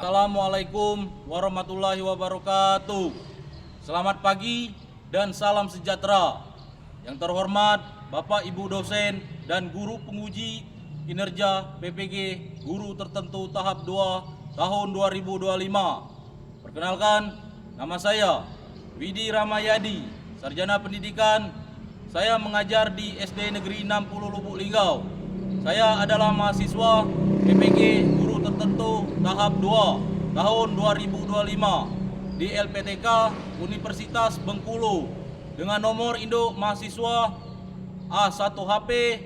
Assalamualaikum warahmatullahi wabarakatuh. Selamat pagi dan salam sejahtera. Yang terhormat Bapak Ibu dosen dan guru penguji kinerja PPG Guru Tertentu Tahap 2 tahun 2025. Perkenalkan, nama saya Widi Ramayadi, Sarjana Pendidikan. Saya mengajar di SD Negeri 60 Lubuk Linggau. Saya adalah mahasiswa PPG Guru Tertentu Tahap 2 tahun 2025 di LPTK Universitas Bengkulu dengan nomor induk mahasiswa A1HP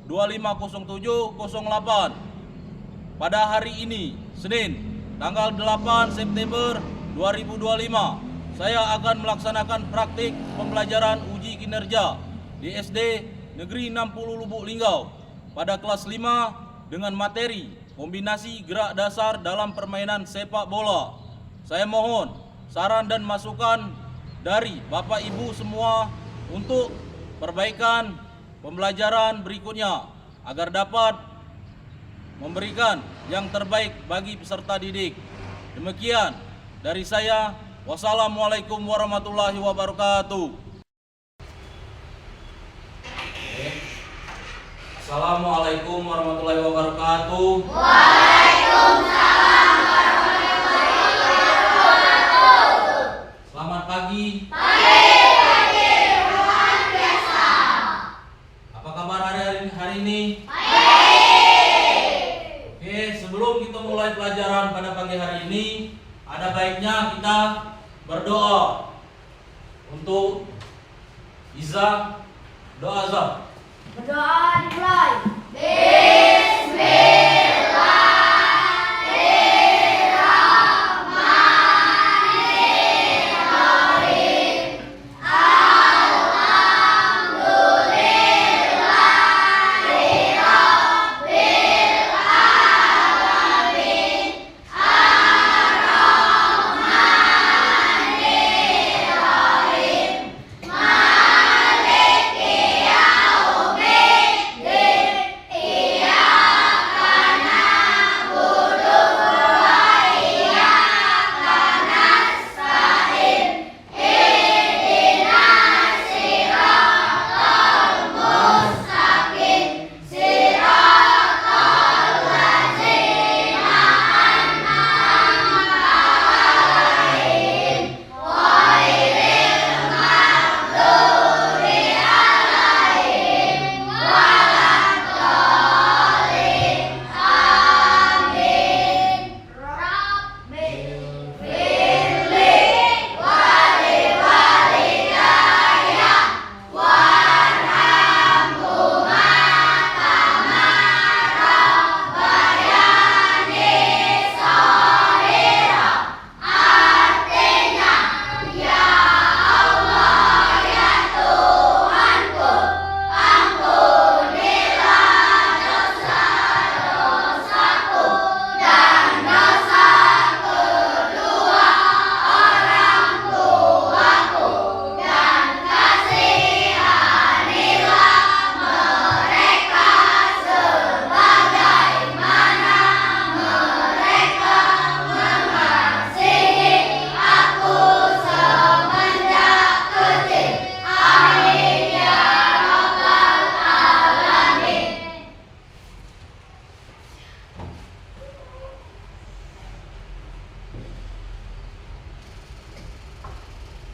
250708. Pada hari ini, Senin, tanggal 8 September 2025, saya akan melaksanakan praktik pembelajaran uji kinerja di SD Negeri 60 Lubuk Linggau pada kelas 5 dengan materi kombinasi gerak dasar dalam permainan sepak bola. Saya mohon saran dan masukan dari Bapak Ibu semua untuk perbaikan pembelajaran berikutnya agar dapat memberikan yang terbaik bagi peserta didik. Demikian dari saya. Wassalamualaikum warahmatullahi wabarakatuh. Assalamualaikum warahmatullahi wabarakatuh. Waalaikumsalam warahmatullahi wabarakatuh. Selamat pagi. Pagi, luar biasa. Apa kabar hari ini? Baik. Oke, sebelum kita mulai pelajaran pada pagi hari ini, ada baiknya kita berdoa untuk izah doa azab. Berdoa dimulai.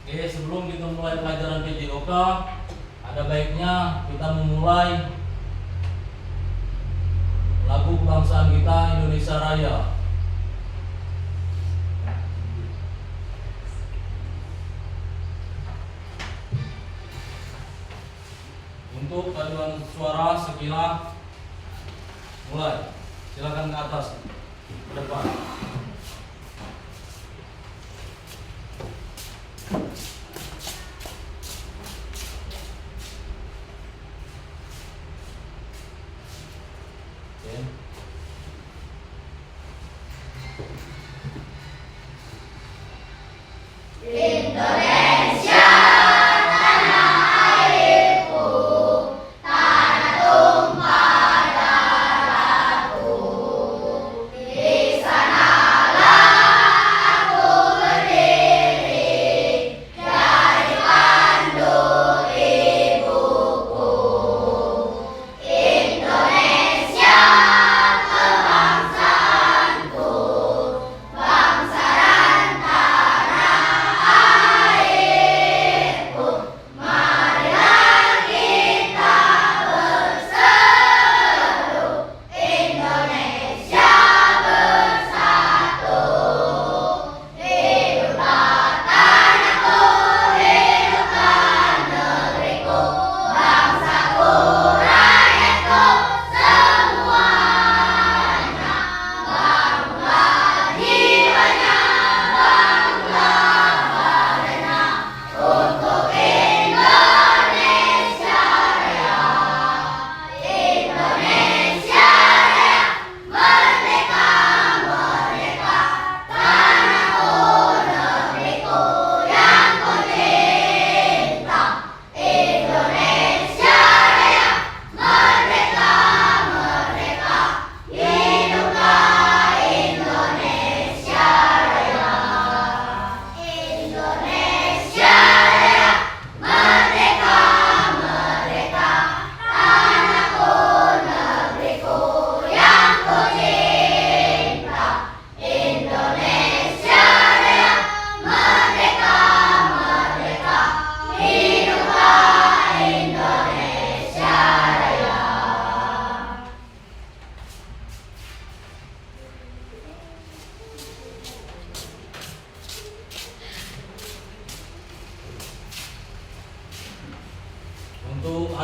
Oke, sebelum kita mulai pelajaran PJOK, ada baiknya kita memulai lagu kebangsaan kita Indonesia Raya. Untuk paduan suara sekila mulai. Silakan ke atas, ke depan. Indonesia, tanah airku, tanah tumpah darahku. Di sana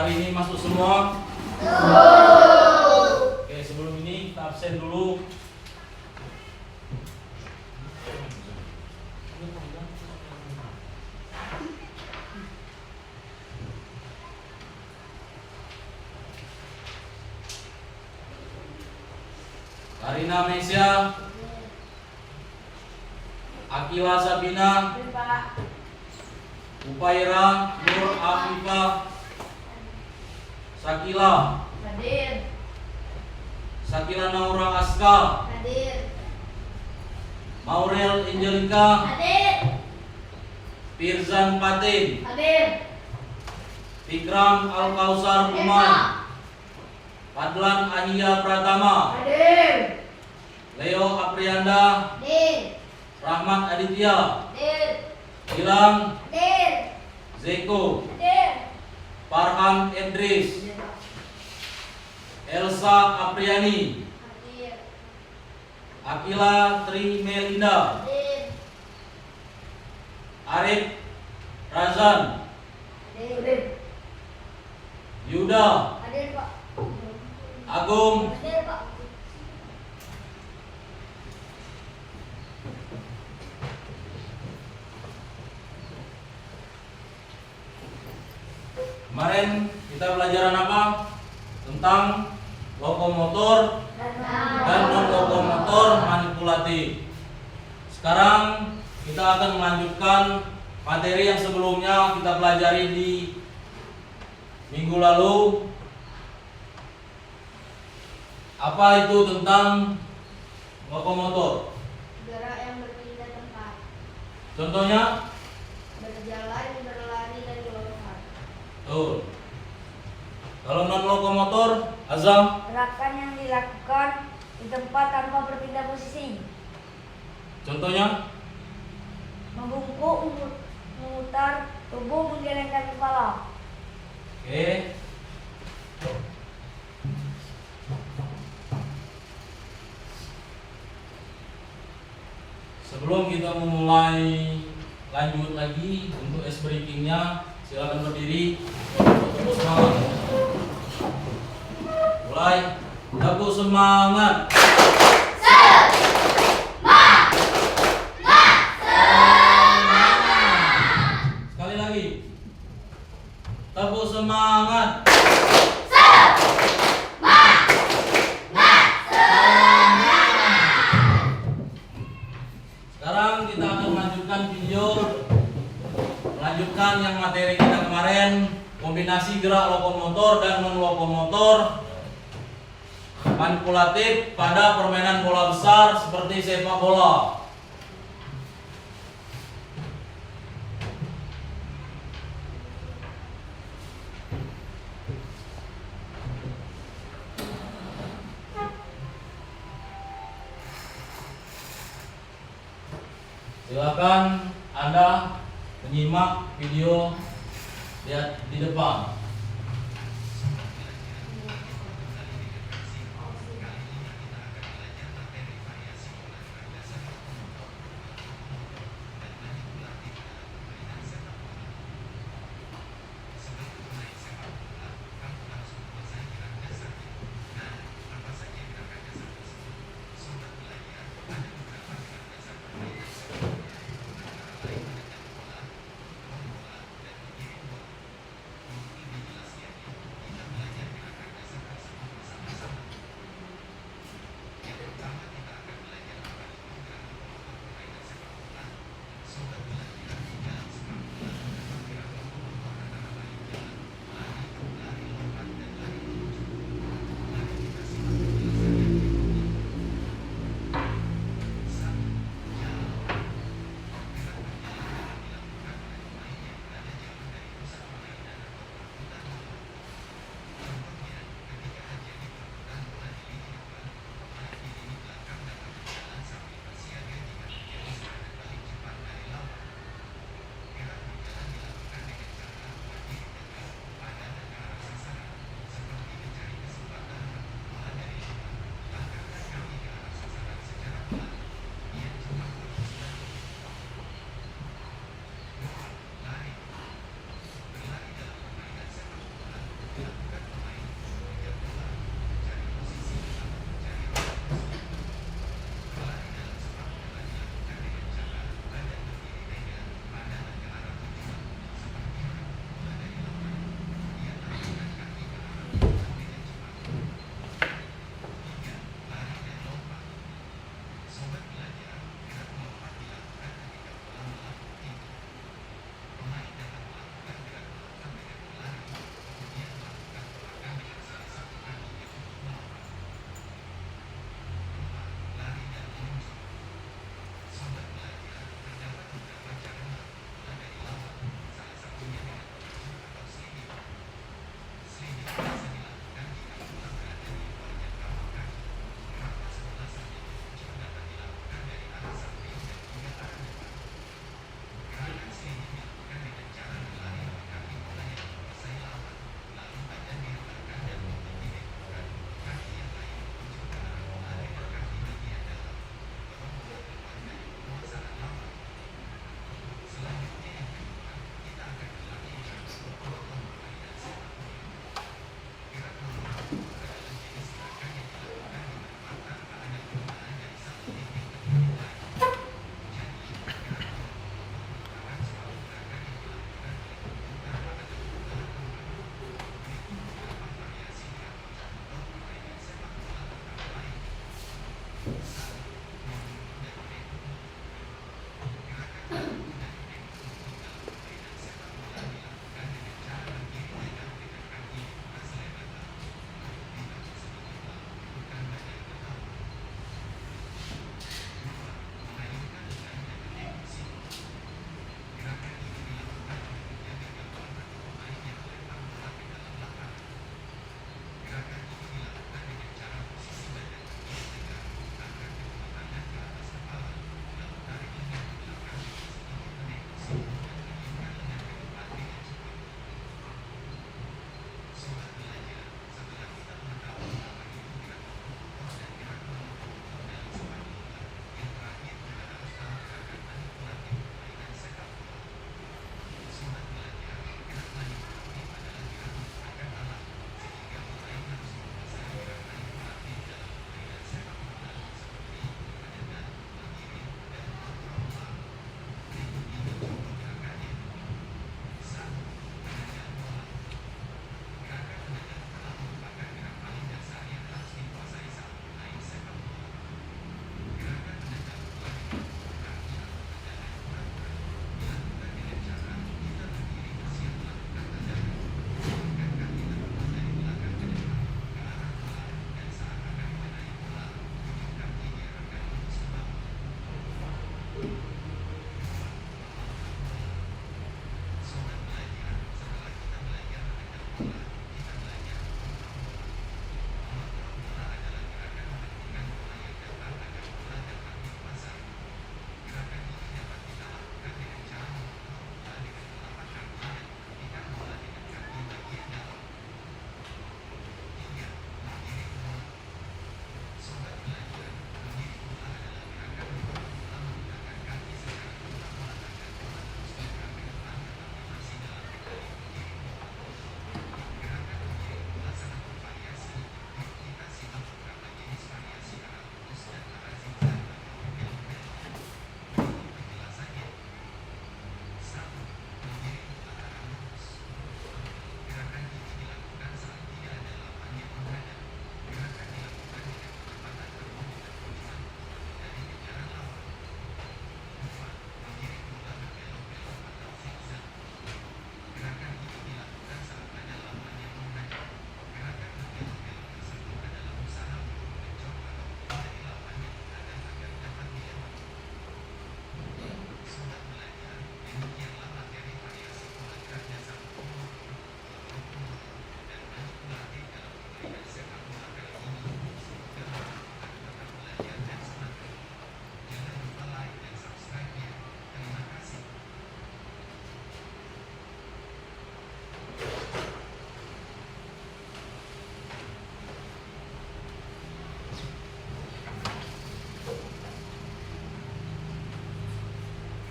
hari ini masuk semua? Oke, sebelum ini kita absen dulu. Karina Mesia, Akila Sabina, Hadir, Pak. Upaira Nur Afifah, Sakila, Hadir. Sakila Naura Aska, Hadir. Maurel Angelika, Hadir. Pirzan Patin, Hadir. Fikram Al Kausar Umar, Padlan Ahia Pratama, Hadir. Leo Aprianda, Hadir. Rahmat Aditya, Hadir. Gilang, Hadir. Zeko, Hadir. Farhan Idris, Elsa Apriani, Hadir. Akila Tri Melinda, Hadir. Arif Razan, Hadir. Yuda, Hadir, Pak. Agung, Hadir, Pak. Kemarin kita pelajaran apa? Tentang lokomotor dan non-lokomotor manipulatif. Sekarang kita akan melanjutkan materi yang sebelumnya kita pelajari di minggu lalu. Apa itu tentang lokomotor? Gerak yang berpindah tempat. Contohnya? Berjalan, berlari, dan melompat. Tuh. Kalau non lokomotor, Azam? Gerakan yang dilakukan di tempat tanpa berpindah posisi. Contohnya? Membungkuk, memutar tubuh, menggelengkan kepala. Oke. Sebelum kita memulai lanjut lagi untuk ice breakingnya, silakan berdiri. Tepuk semangat. Mulai. Tepuk semangat. Sekali lagi. Tepuk semangat. Sekarang kita akan melanjutkan video, melanjutkan yang materi kita kemarin, kombinasi gerak lokomotor dan non lokomotor manipulatif pada permainan bola besar seperti sepak bola. Silakan Anda menyimak video lihat di depan.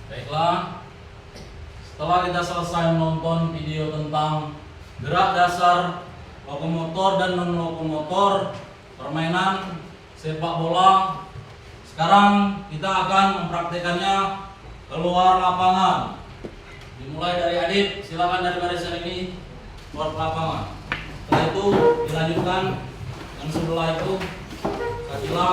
Baiklah, setelah kita selesai menonton video tentang gerak dasar lokomotor dan non-lokomotor permainan sepak bola, sekarang kita akan mempraktekannya keluar lapangan. Dimulai dari Adit, silakan dari barisan ini keluar lapangan. Setelah itu dilanjutkan yang sebelah itu Sakila.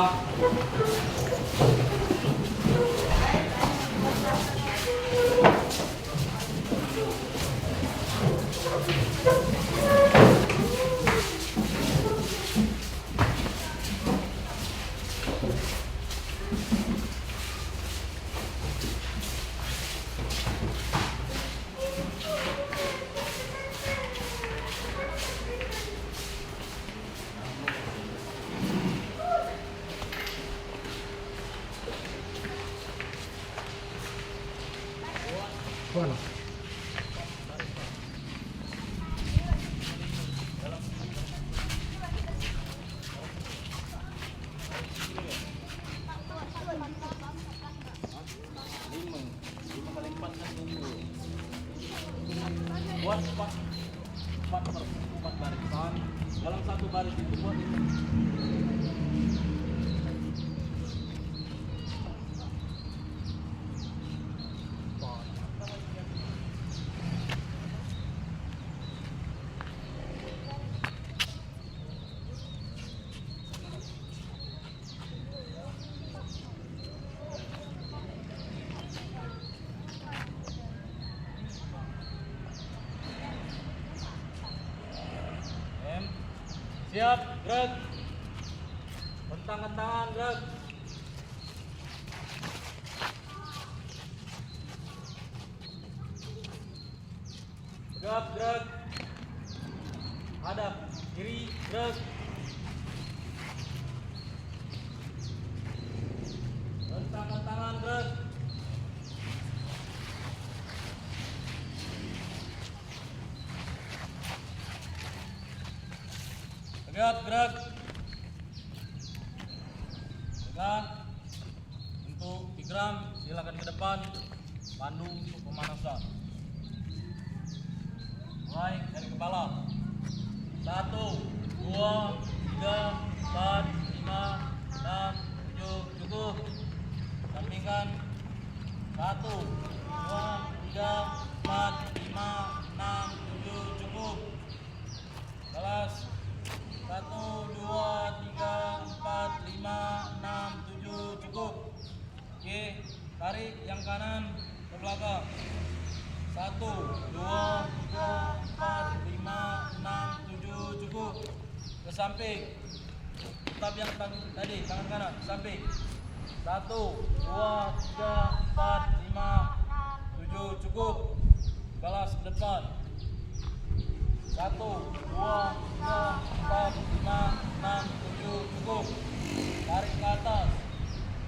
Bueno. Buat empat barisan, dalam satu baris itu buat ini. Siap, gerak. Bentangkan tangan, gerak. Tegap, gerak. Hadap kiri, gerak. Bentangkan tangan, gerak. Tegap, gerak. Tegak. Untuk Ikram, silakan ke depan. Pandu untuk pemanasan. Mulai dari kepala. 1, 2, 3, 4, 5, 6, 7, cukup. Sampingkan. 1, 2, 3, 4, 5, 6, 7, cukup. Balas. 1, 2, 3, 4, 5, 6, 7, cukup. Oke, tarik yang kanan ke belakang. 1, 2, 3, 4, 5, 6, 7, cukup. Ke samping. Tetap yang tadi, tangan kanan, ke samping. 1, 2, 3, 4, 5, 7, cukup. Balas ke depan. 1, 2, 3, 4, 5, 6, 7, cukup. Tarik ke atas.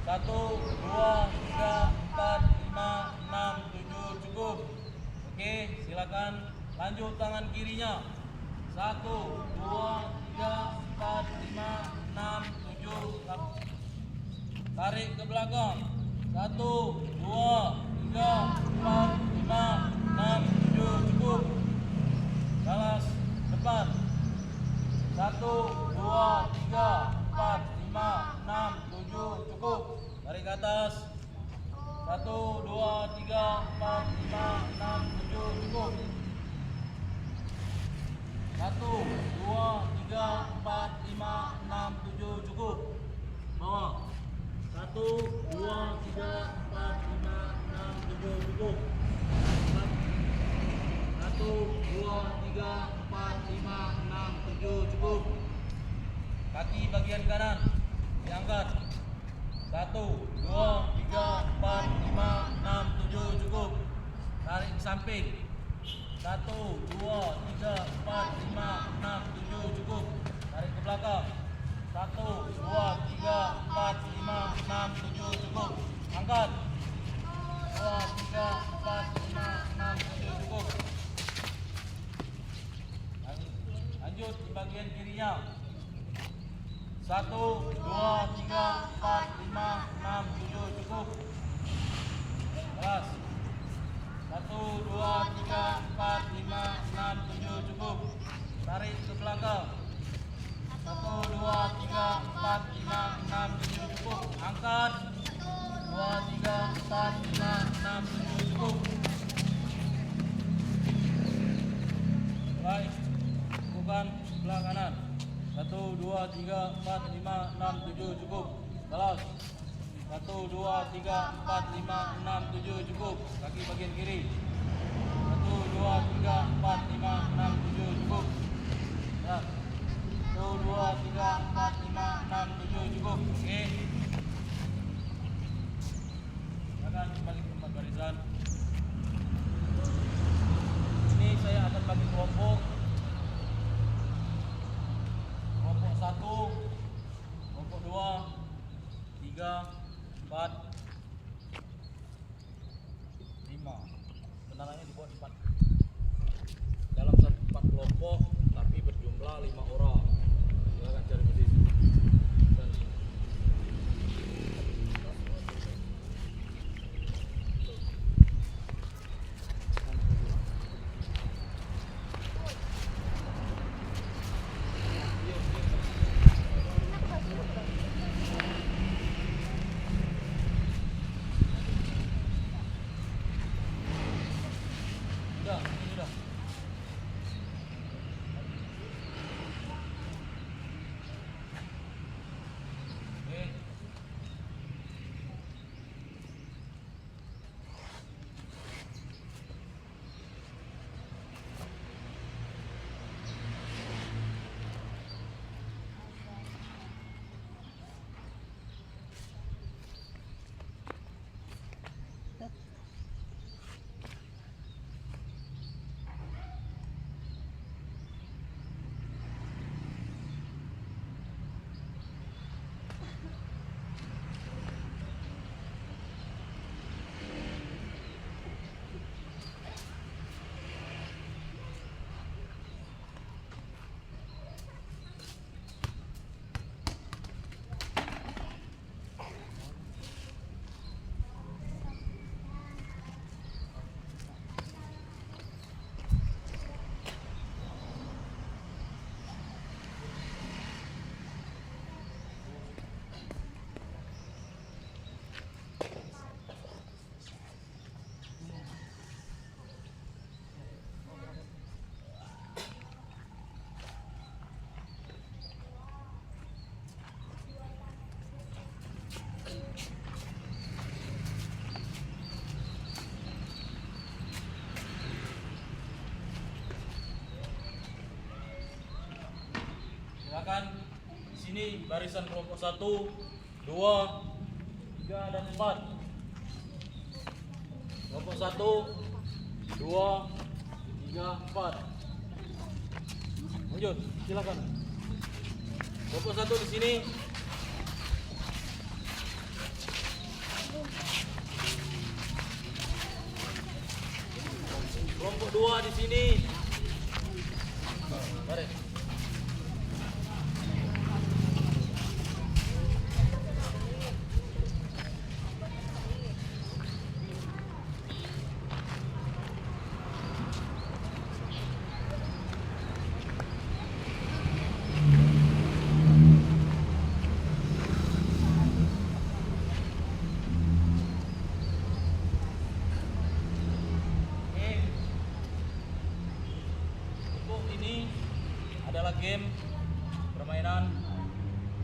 1, 2, 3, 4, 5, 6, 7, cukup. Oke, silakan lanjut tangan kirinya. 1, 2, 3, 4, 5, 6, 7. Tarik ke belakang. 1, 2, 3, 4, 5, 6, 7, cukup. Balas depan. 1, 2, 3, 4, 5, 6, 7, cukup. Tarik ke atas. 1, 2, 3, 4, 5, 6, 7, cukup. 1, 2, 3, 4, 5, 6, 7, cukup. Bawah. 1, 2, 3, 4, 5, 6, 7, cukup. 1, 2, 3, 4, 5, 6, 7, cukup. Kaki bagian kanan diangkat. 1, 2, 3, 4, 5, 6, 7, cukup. Tarik ke samping. 1, 2, 3, 4, 5, 6, 7, cukup. Tarik ke belakang. 1, 2, 3, 4, 5, 6, 7, cukup. Angkat. 2, 3, 4, 5, 6, 7, cukup. Lanjut di bagian kirinya. 1, 2, 3, 4, 5, 6, 7, cukup. Keras. 4, 5, 6, 7 cukup. Balas. 1, 2, 3, 4, 5, 6, 7 cukup. Kaki bagian kiri. 1, 2, 3, 4, 5, 6, 7 cukup. Ya. 1, 2, 3, 4, 5, 6, 7 cukup. Oke. Silakan kembali ke tempat barisan. Ini saya akan bagi kelompok. Kelompok 1, kelompok 2, 3, 4, 5. Benarnya dibuat 4 dalam 4 kelompok, tapi berjumlah 5 orang. Silakan cari posisi. Sudah. Oke. Silakan di sini barisan kelompok 1, 2, 3 dan 4. Kelompok 1, 2, 3, 4. Lanjut, silakan. Kelompok 1 di sini. Kelompok 2 di sini. Mari. Adalah game permainan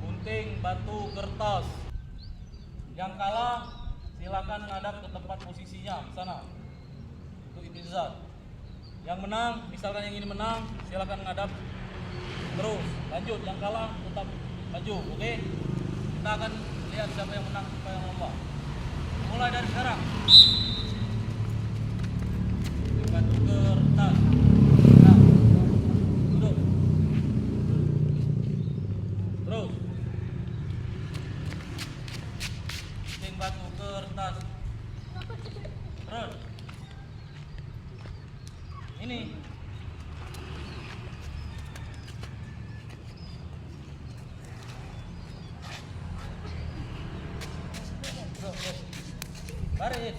gunting batu kertas. Yang kalah silakan menghadap ke tempat posisinya di sana untuk intizar. Yang menang, misalkan yang ini menang, silakan menghadap terus. Lanjut, yang kalah tetap maju. Oke? Kita akan lihat siapa yang menang, siapa yang lomba. Mulai dari sekarang. Gunting batu kertas. Nah, duduk. Terus. Gunting batu kertas. Terus. Ini. Terus. Baris.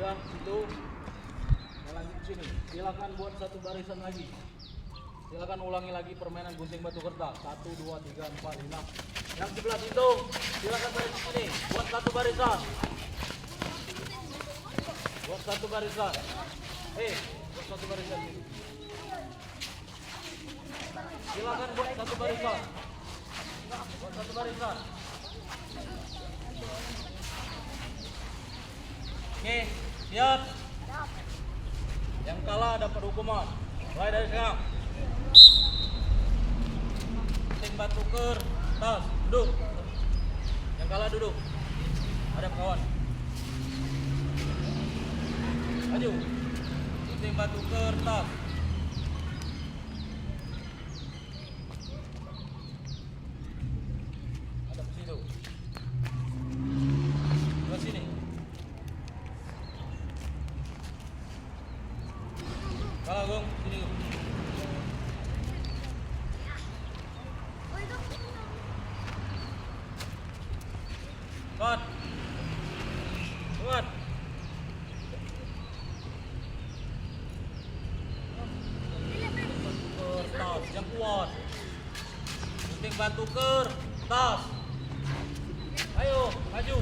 Sudah situ. Nah, lanjut sini. Silakan buat satu barisan lagi. Silakan ulangi lagi permainan gunting batu kertas. 1, 2, 3, 4, 5. Yang sebelah situ, silakan balik di sini. Buat satu barisan. Buat satu barisan. Buat satu barisan ini. Silakan buat satu barisan. Buat satu barisan. Oke, siap. Yang kalah dapat hukuman. Mulai dari sekarang. Gunting batu kertas, duduk. Yang kalah duduk. Ada kawan. Maju. Gunting batu kertas. Ada ke situ. Ke sini. Kalah Gung, sini Gung. Kuat. Kuat. Kertas yang kuat. Gunting batu kertas. Ayo, maju.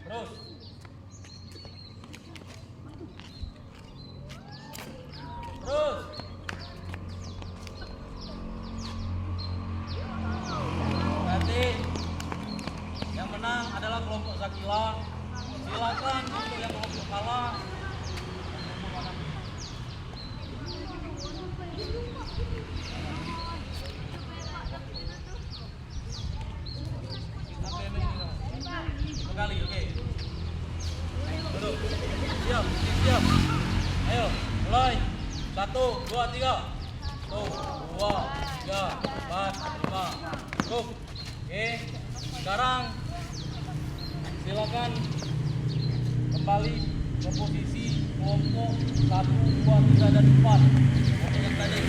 Terus. Terus. Berarti yang menang adalah kelompok Zakila. Silakan untuk yang kelompok kalah. Kali, oke. Duduk. Siap, siap. Ayo, mulai. 1, 2, 3. 1, 2, 3, 4, 5. Cukup. Oke. Sekarang silakan kembali ke posisi kelompok 1, 2, 3 dan 4. Oke, yang tadi.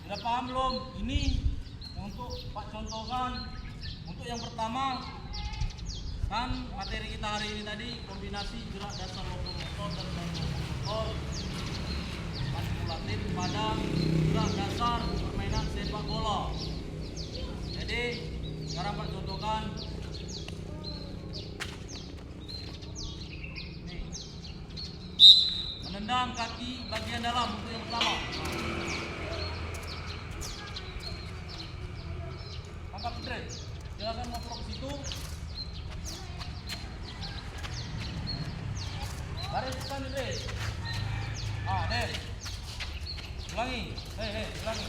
Sudah paham belum? Ini untuk Pak contohkan. Untuk yang pertama, kan materi kita hari ini tadi kombinasi gerak dasar lokomotor dan motor manipulatif pada gerak dasar permainan sepak bola. Jadi sekarang Pak contohkan. Nih. Menendang kaki bagian dalam untuk yang pertama. Angkat Andre, silakan ngoprok ke situ. Bariskan Andre. Deh. Ulangi. Ulangi.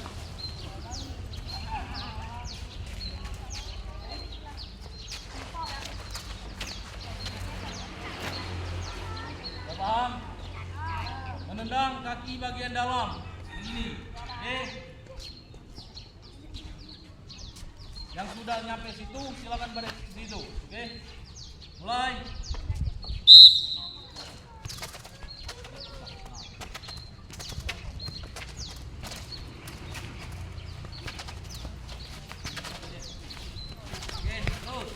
Sudah paham? Menendang kaki bagian dalam. Begini. Yang sudah nyampe situ silakan baris di situ. Oke. Mulai. Oke, terus.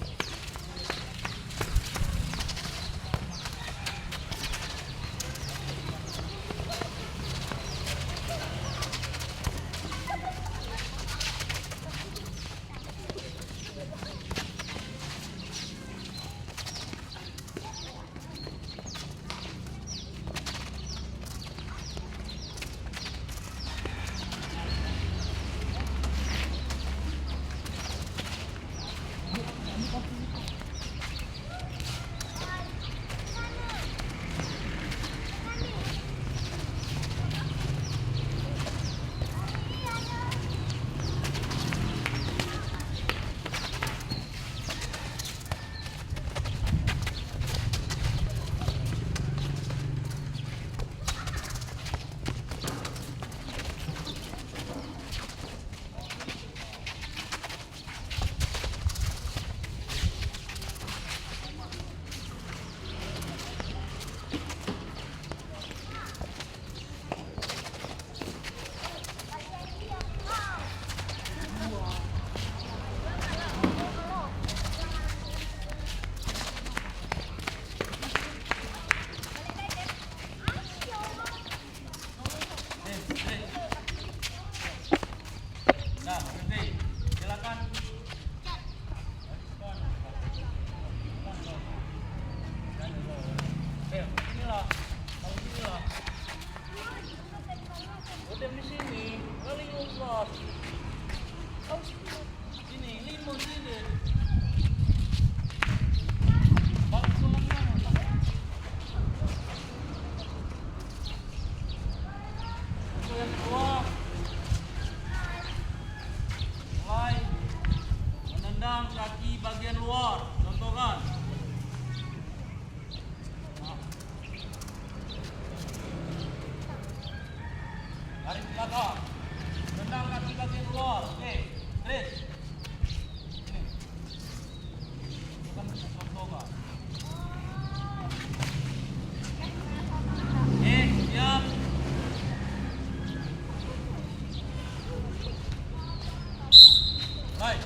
Tendang kaki bagian luar. Contohkan. Garis belakang. Tendang kaki bagian luar. Oke. Terus. Ini. Bukan contohkan. Oke, siap. Baik.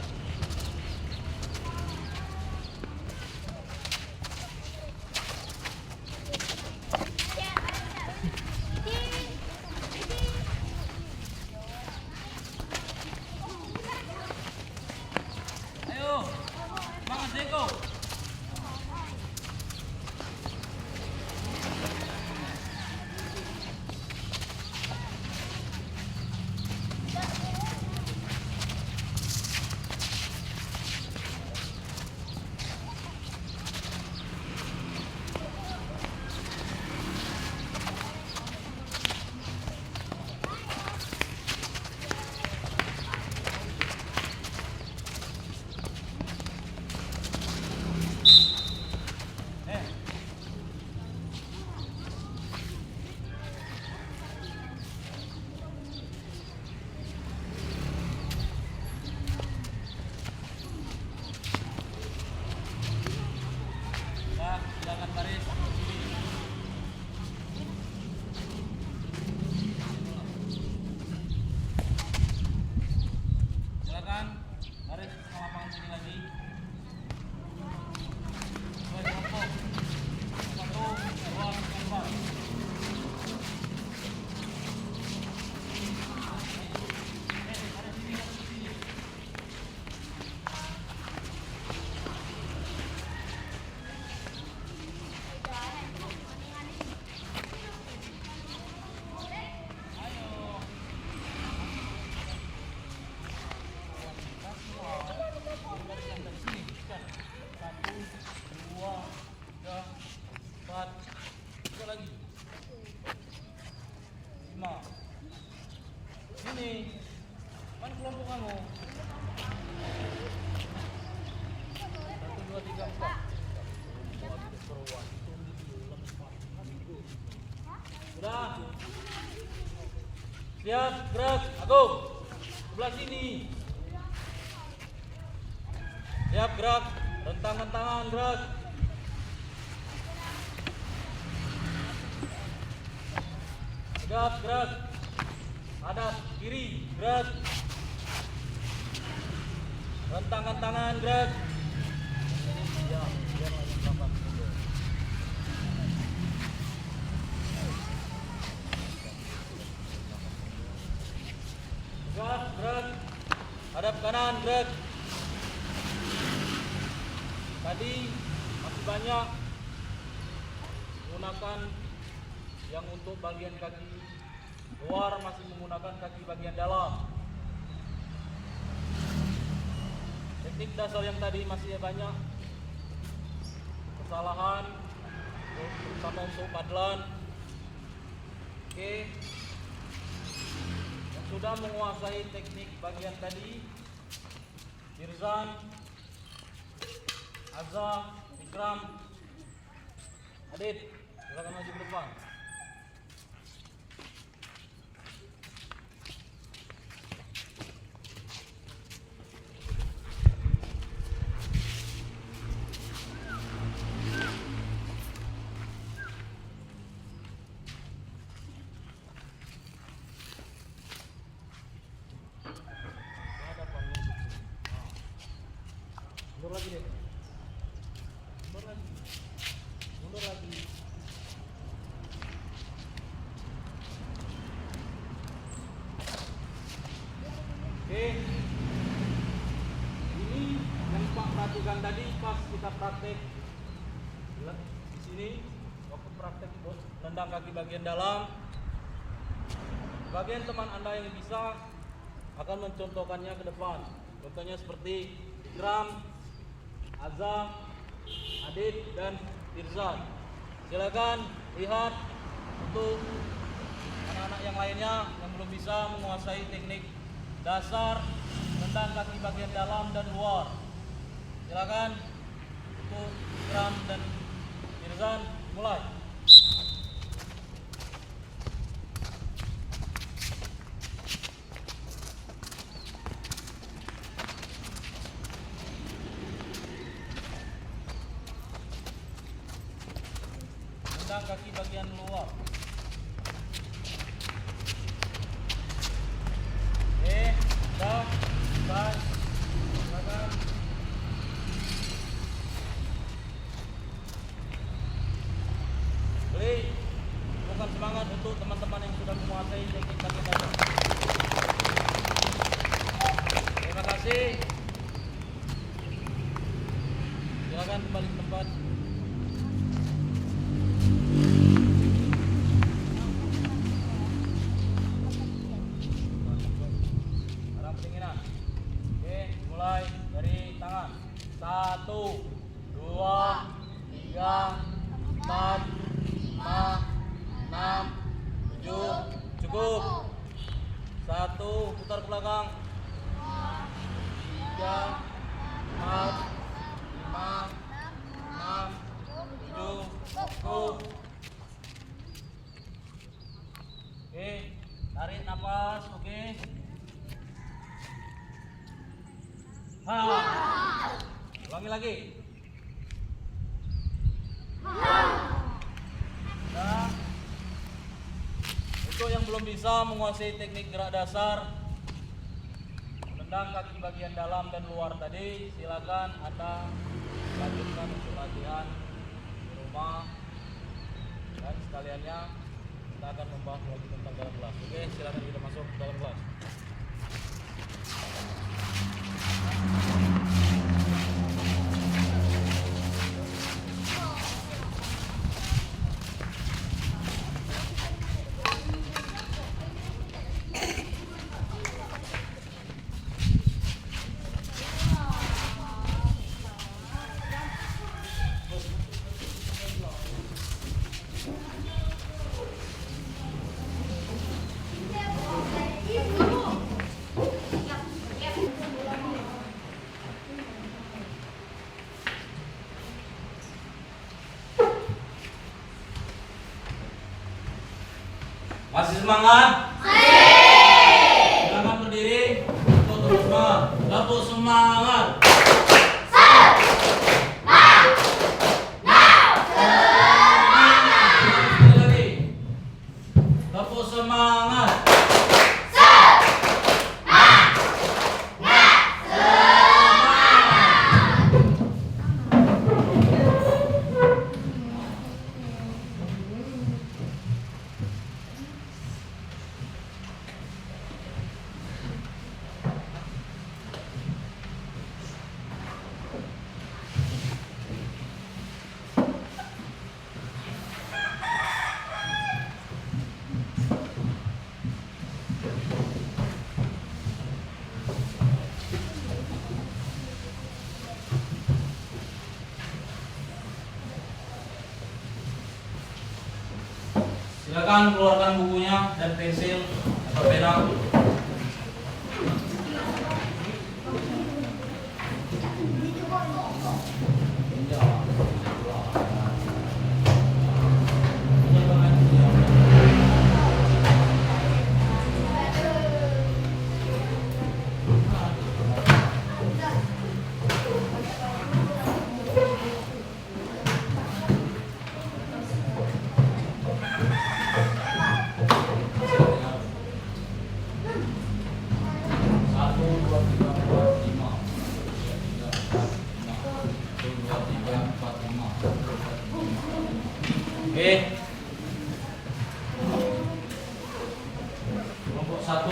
Ayo. Semangat Zeko. Nah, silakan baris. Silakan baris ke lapangan sini lagi. Sesuai kelompok. 1, 2, 4. Ini kan kelompok kamu 1, 2, 3, 4. Sudah siap, gerak. Agung sebelah sini. Siap, gerak. Rentangkan tangan, gerak. Tegap, gerak. Hadap kiri, gerak. Rentangkan tangan, gerak. Tegap, gerak. Hadap kanan, gerak. Tadi masih banyak menggunakan yang untuk bagian kaki luar, masih menggunakan kaki bagian dalam. Teknik dasar yang tadi masih banyak kesalahan, terutama untuk padelan. Oke, yang sudah menguasai teknik bagian tadi, Irzan, Azza, Ikram, Adit, silakan maju ke depan. Mundur lagi deh. Mundur lagi. Mundur lagi. Oke. Ini yang Pak perhatikan tadi pas kita praktek. Lihat di sini waktu praktek tendang kaki bagian dalam. Bagian teman Anda yang bisa akan mencontohkannya ke depan. Contohnya seperti Ikram, Azam, Adit, dan Irzan. Silakan lihat untuk anak-anak yang lainnya yang belum bisa menguasai teknik dasar tentang kaki bagian dalam dan luar. Silakan untuk Ikram dan Irzan mulai. Tendang kaki bagian luar. Dah, bas, silakan. Beli, bukan semangat untuk teman-teman yang sudah menguasai teknik bagian dasar. Terima kasih. Silakan kembali ke tempat. Arah pendinginan. Oke, mulai dari tangan. 1, 2, 3, 4, 5, 6, 7. Cukup. 1, putar ke belakang. 3, 4, 5, 6, 7. Cukup. Oke, tarik nafas. Oke. Ulangi lagi. Nah, untuk yang belum bisa menguasai teknik gerak dasar, menendang kaki bagian dalam dan luar tadi, silakan Anda lanjutkan untuk latihan di rumah. Dan sekaliannya kita akan membahas lagi tentang dalam kelas. Oke, silakan kita masuk ke dalam kelas. Masih semangat? Silakan berdiri untuk terus semangat. Tepuk semangat. Sekali lagi. Tepuk semangat. Silakan keluarkan bukunya dan pensil atau pena. Oke. Kelompok 1.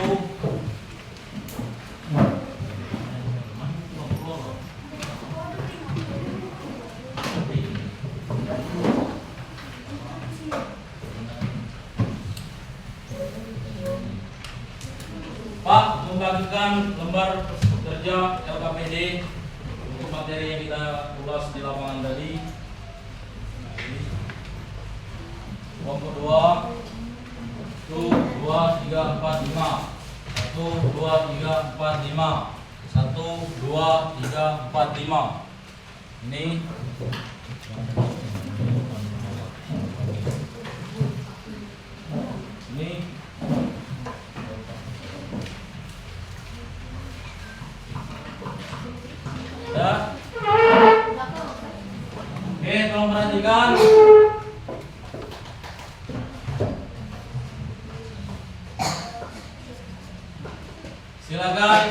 Pak, membagikan lembar kerja LKPD untuk materi yang kita ulas di lapangan tadi. Kelompok 2, 1, 2, 3, 4, 5. 1, 2, 3, 4, 5. 1, 2, 3, 4, 5. Ini ya. Oke, tolong perhatikan. Silakan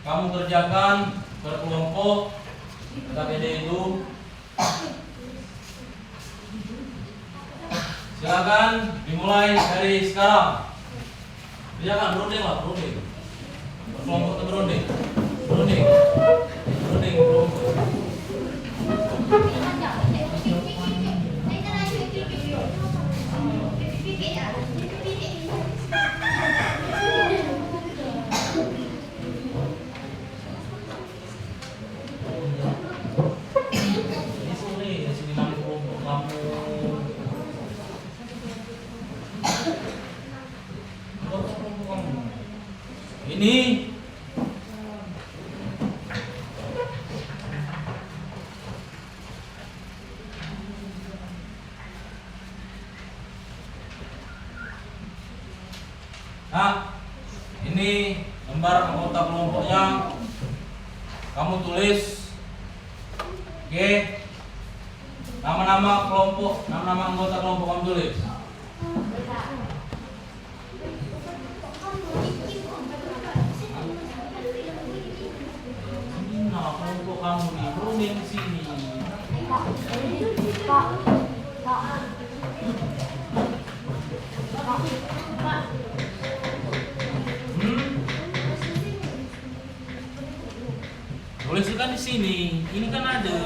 kamu kerjakan berkelompok KPD itu. Silakan dimulai dari sekarang. Kerjakan berunding lah, berunding. Berkelompok atau berunding? Berunding. Berunding berkelompok. Ini nah, ini lembar anggota kelompoknya kamu tulis. Oke, nama-nama kelompok, nama-nama anggota kelompok kamu tulis. Kelompok kamu nih, berunding di sini. Tuliskan di sini. Ini kan ada.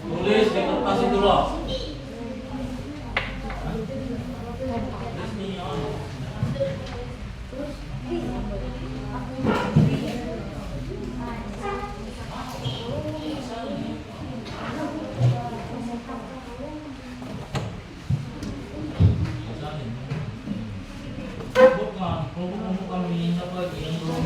Tulis di kertas itu loh. Tulis nih, kelompok kami apa lagi yang belum.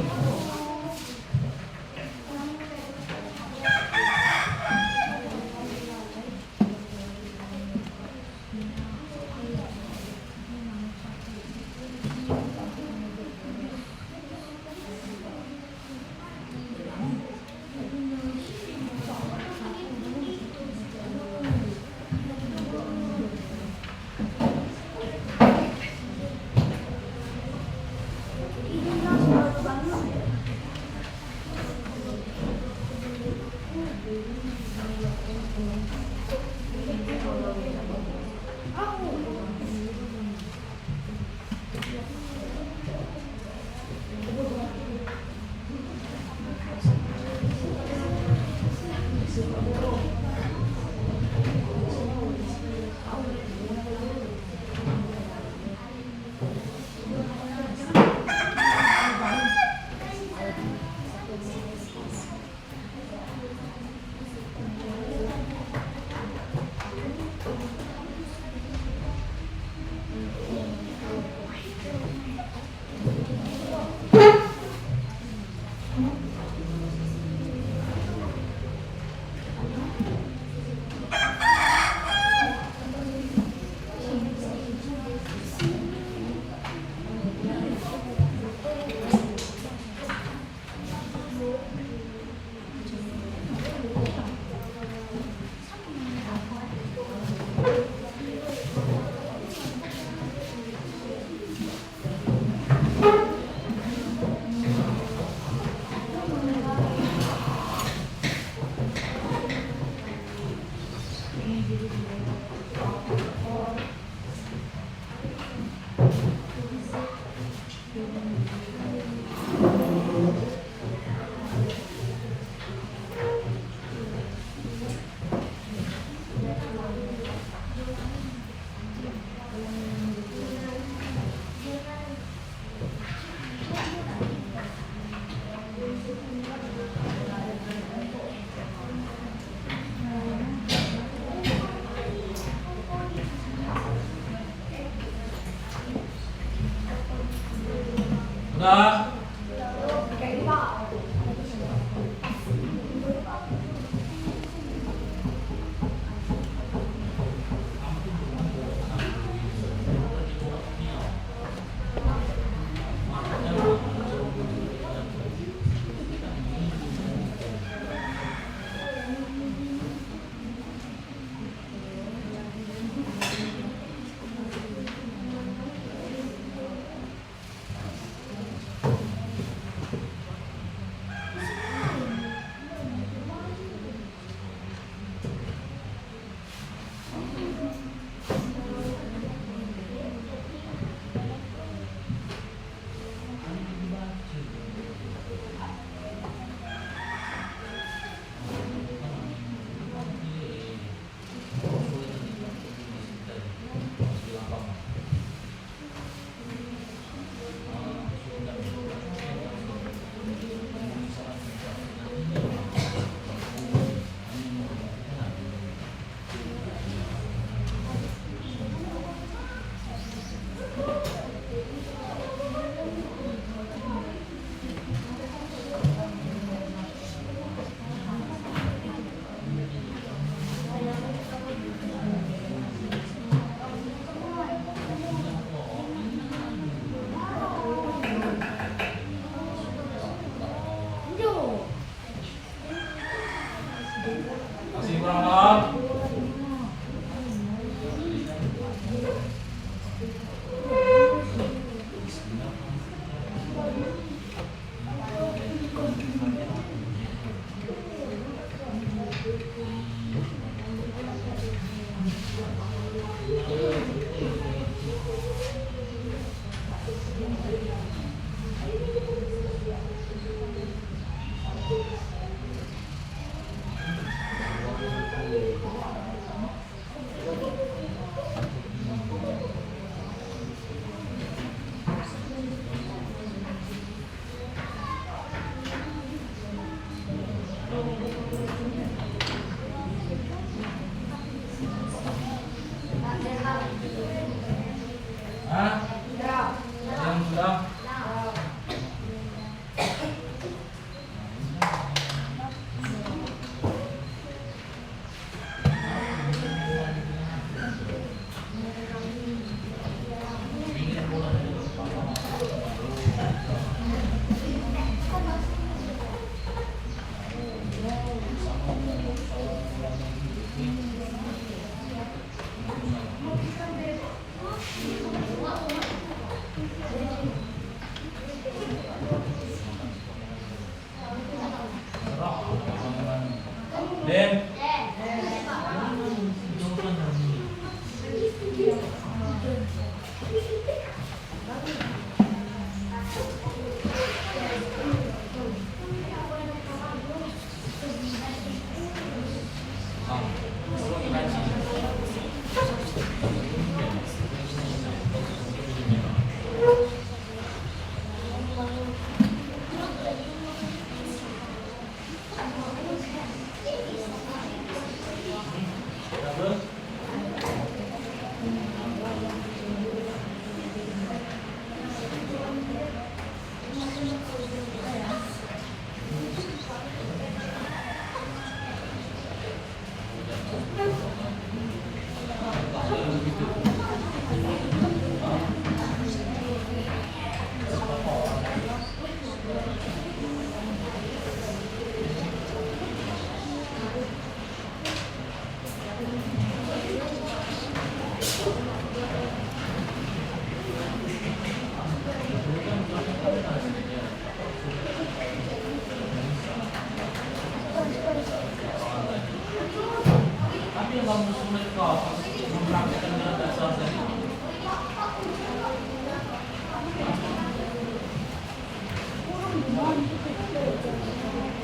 Tapi yang kamu sulit kau mempraktikkan dengan dasar tadi.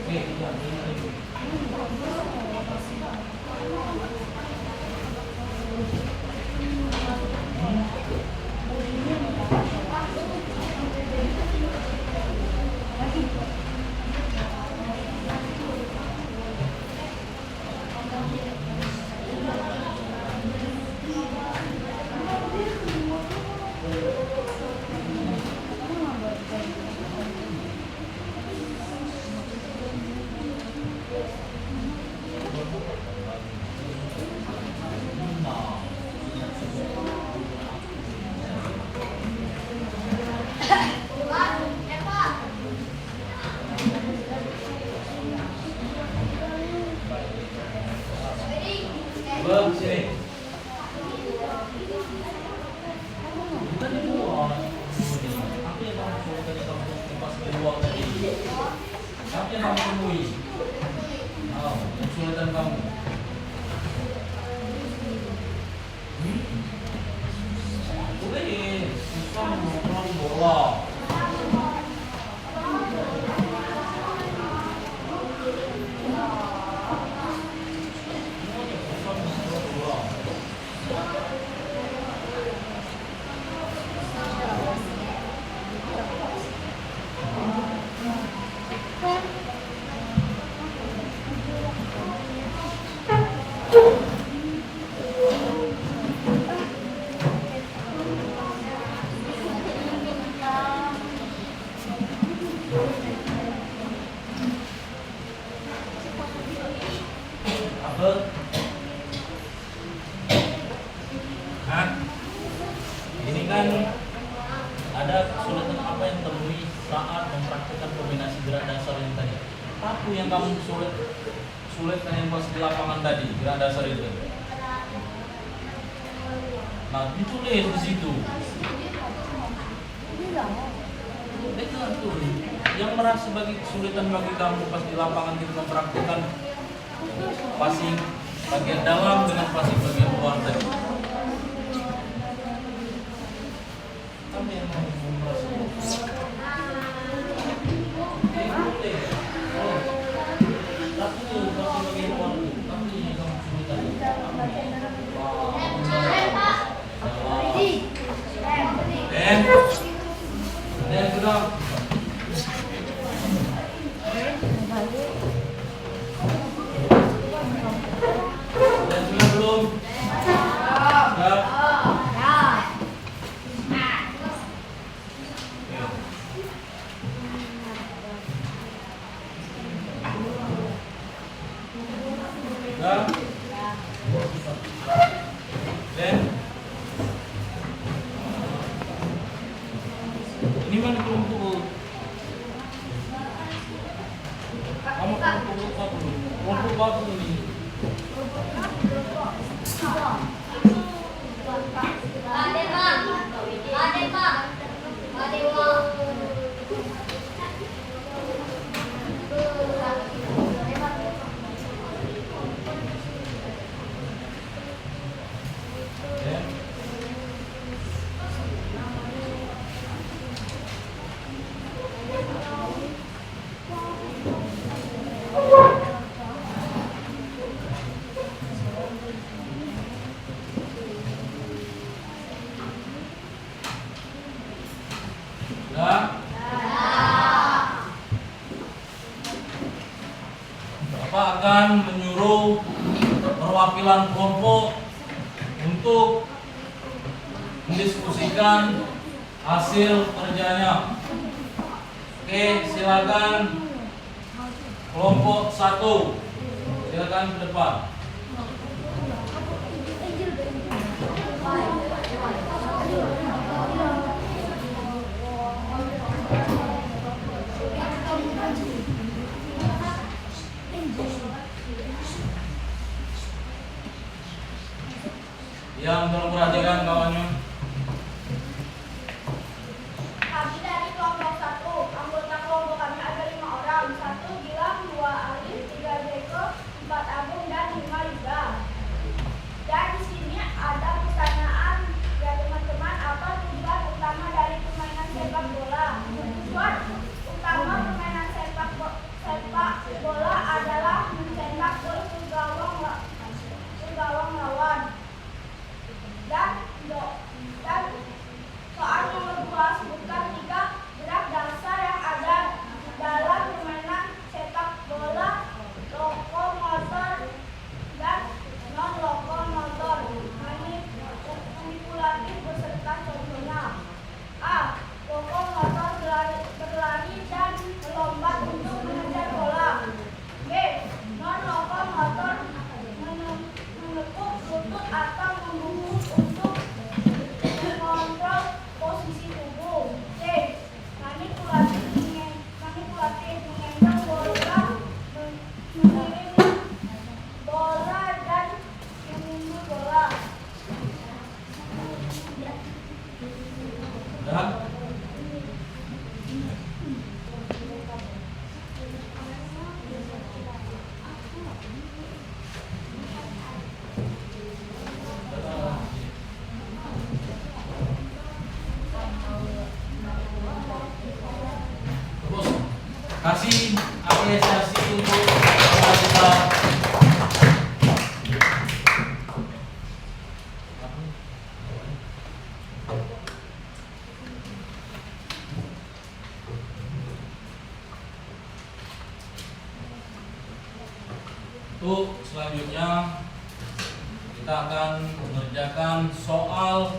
Oke, tidak. Bang, sini. Bukan di luar. Apa yang kamu suruh tadi kamu pas di luar tadi? Apa yang kamu temui? Oh, kesulitan kamu. Boleh, susah mau bola. Hah? Ini kan ada kesulitan apa yang temui saat mempraktikkan kombinasi gerak dasar yang tadi? Apa yang kamu sulit kan yang pas di lapangan tadi gerak dasar itu? Nah, ditulis di situ. Itu tuh yang merasa sebagai kesulitan bagi kamu pas di lapangan kita mempraktikkan passing bagian dalam dengan passing bagian luar tadi. Apa yang kamu merasa? Tapi tuh passing bagian luar tuh, tapi yang kamu kesulitan. Dan sudah. Dan sudah belum? Sudah. Sudah. Dan ini mana kelompok? Kamu kelompok apa dulu? Kelompok apa ini? akan menyuruh perwakilan kelompok untuk mendiskusikan hasil kerjanya. Oke, silakan kelompok 1. Silakan ke depan. Yang tolong perhatikan kawannya. Kami dari kelompok 1, anggota kelompok kami ada 5 orang. 1 Gilang, 2 Alif, 3 Jeko, 4 Agung, dan 5 Yuda. Dan di sini ada pertanyaan ya teman-teman, apa tujuan utama dari permainan sepak bola? Tujuan utama permainan sepak bola adalah mencetak gol ke gawang lawan. Dan soal nomor 2 sebutkan 3 gerak dasar yang ada dalam permainan sepak bola, lokomotor dan non lokomotor. Manipulatif beserta contohnya. A. Lokomotor berlari dan melompat untuk mengejar bola. B. Non lokomotor menekuk lutut atau membungkuk untuk mengontrol posisi tubuh. C. Manipulatif mengendong bola, mengirim bola dan mengundur bola. Dan terus kasih apresiasi untuk kita. Untuk selanjutnya kita akan mengerjakan soal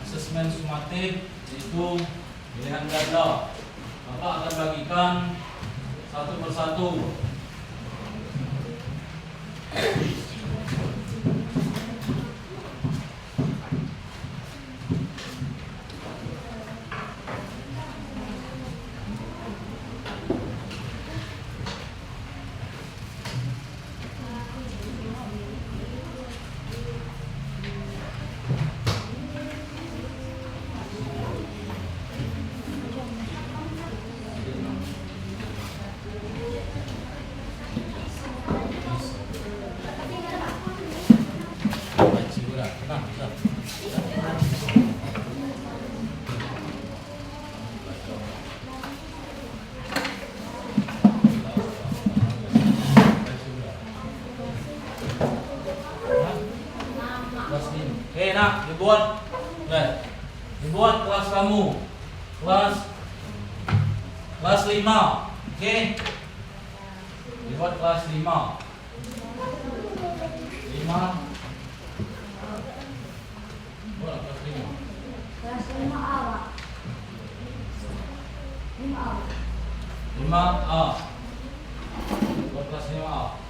asesmen sumatif, yaitu pilihan ganda. Bapak akan bagikan satu persatu. Oke, nah dibuat kelas kamu, kelas 5. Oke, dibuat kelas 5. Buat kelas 5. Kelas 5A, Pak. 5A. 5A. Buat kelas 5A.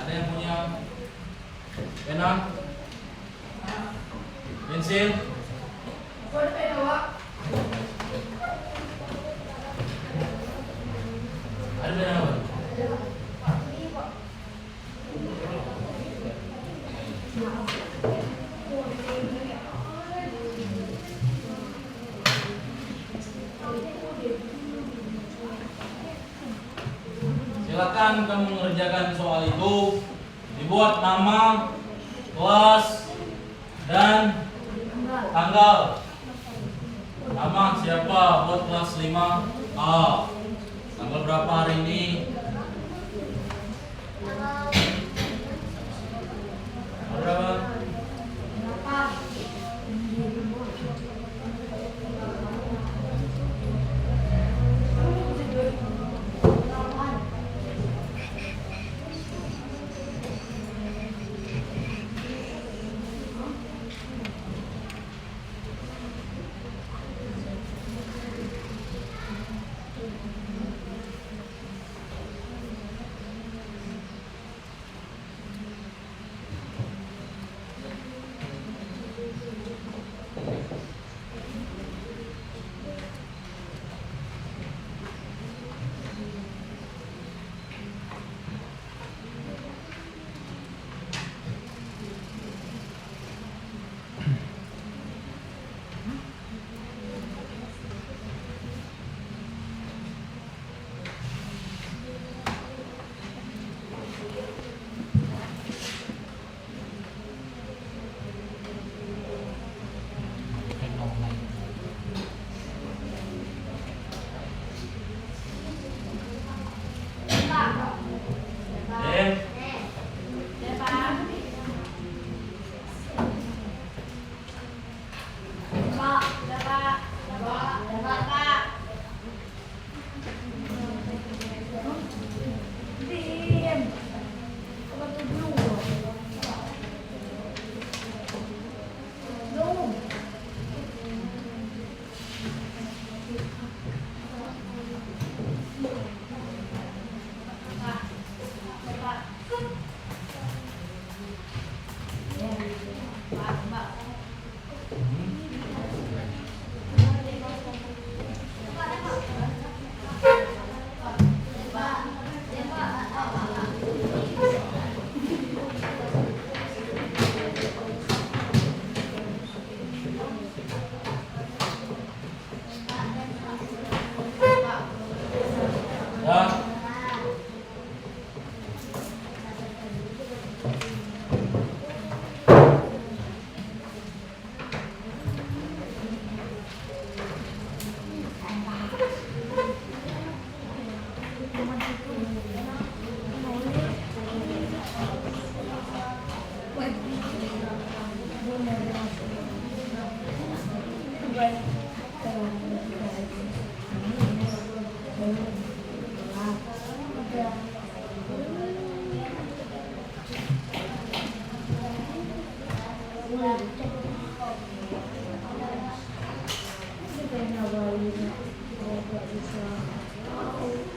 Ada yang punya pena, pensil? Buat pena, Pak. Ada pena apa? Silakan kamu mengerjakan soal itu. Dibuat nama, kelas, dan tanggal. Nama siapa? Buat kelas 5A. Tanggal berapa hari ini? Berapa?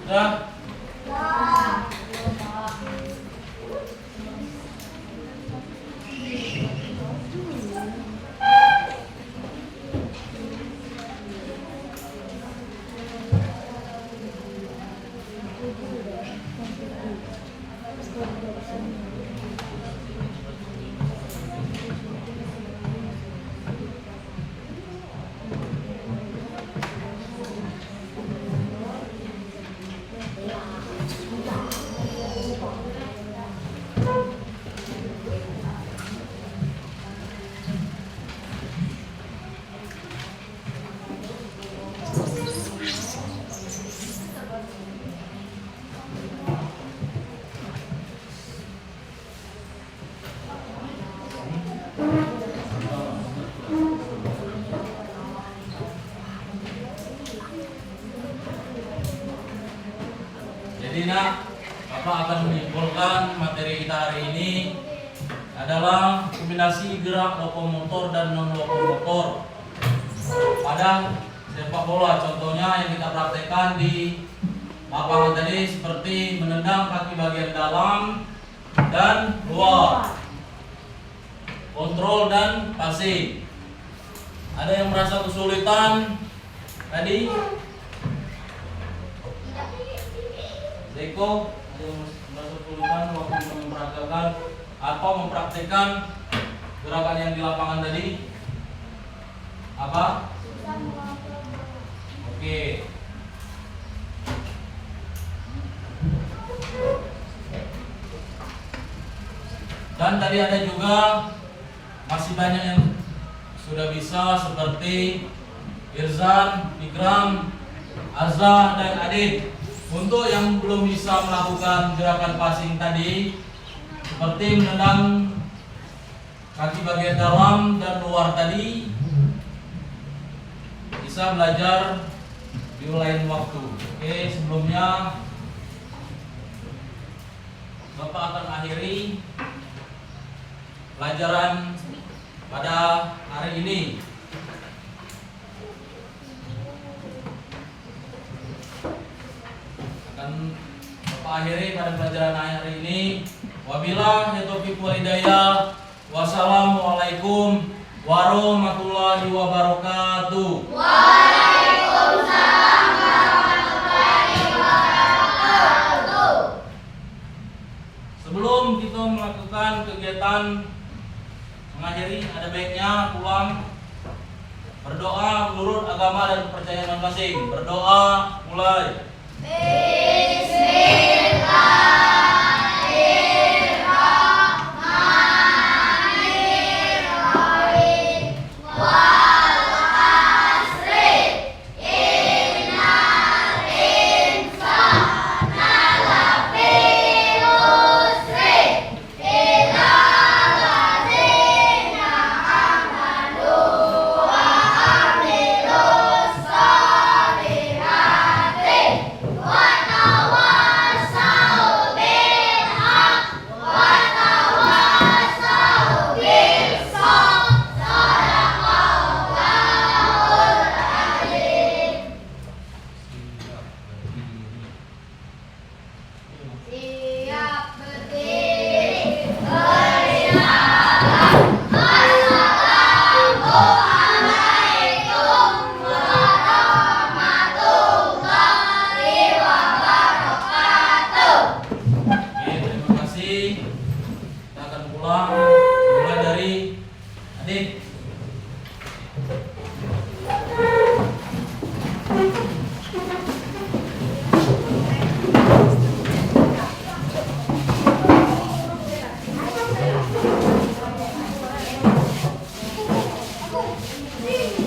Dah. Jadi nak, Bapak akan menyimpulkan materi kita hari ini adalah kombinasi gerak lokomotor dan non lokomotor pada sepak bola. Contohnya yang kita praktekkan di lapangan tadi seperti menendang kaki bagian dalam dan luar, kontrol dan passing. Ada yang merasa kesulitan tadi? Deko, ada yang merasa kesulitan waktu memperagakan atau mempraktikkan gerakan yang di lapangan tadi? Apa? Oke. Dan tadi ada juga masih banyak yang sudah bisa seperti Irzan, Ikram, Azza dan Adit. Untuk yang belum bisa melakukan gerakan passing tadi seperti menendang kaki bagian dalam dan luar tadi bisa belajar di lain waktu. Oke, sebelumnya Bapak akan akhiri pelajaran pada hari ini. Akan Bapak akhiri pada pelajaran hari ini. Wabillahi taufiq wal hidayah. Wassalamualaikum warahmatullahi wabarakatuh. Waalaikumsalam warahmatullahi wabarakatuh. Sebelum kita melakukan kegiatan mengakhiri, ada baiknya pulang berdoa menurut agama dan kepercayaan masing-masing. Berdoa, mulai. Siap berdiri, bersalam. Assalamualaikum warahmatullahi wabarakatuh. Oke, terima kasih. Kita akan pulang mulai dari adik. Aku